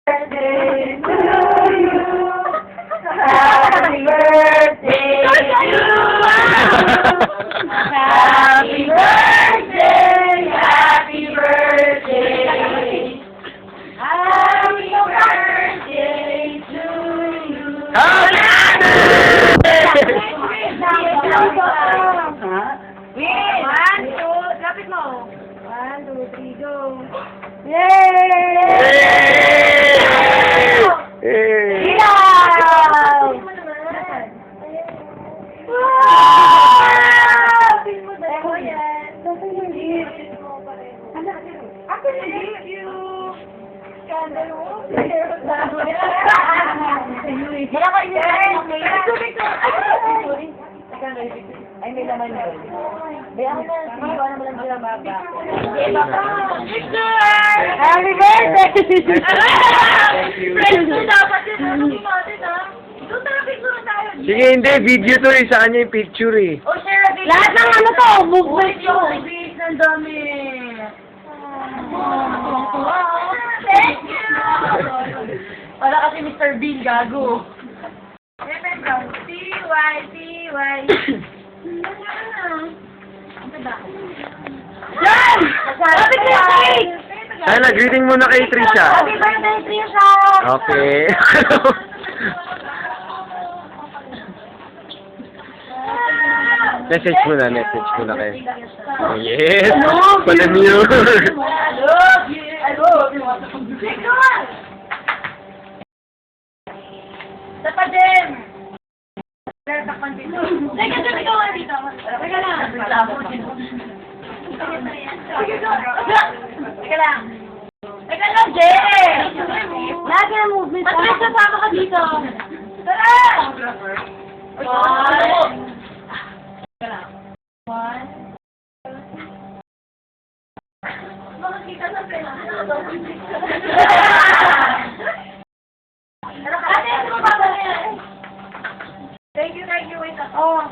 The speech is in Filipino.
birthday to you. Happy birthday to you. Happy birthday, happy birthday. Happy birthday to you. One, two, lapit mo. 1, 2, 3, go. Yay! Ilaw! Wow! Ako thank you. Scandal mo. Wala ka ay, may laman yun. Kaya ako na, hindi ko naman lang sila mababa. Happy birthday! Friends ko dapat yun, ano yung natin, ha? Doon tayo picture tayo. Sige, hindi. Video to eh. Sa kanya yung picture eh. O, share a video. Lahat ng ano to, movement ko. Please, ang dami. Thank you! Para kasi Mr. Bean, gago. T-Y. Yan! Happy birthday! Ay, greeting muna kay Trisha. Happy birthday, Trisha! Okay. message muna kayo. Oh, yes! Palamure! I love you! Dapat din! Takpan dito. Teka, ikaw nga dito. Teka lang. Teka lang, Jay! Lagi ang movement. Ba't may sasama ka dito? Tara! One. Makakita sa pera. Thank you. Wait. Oh.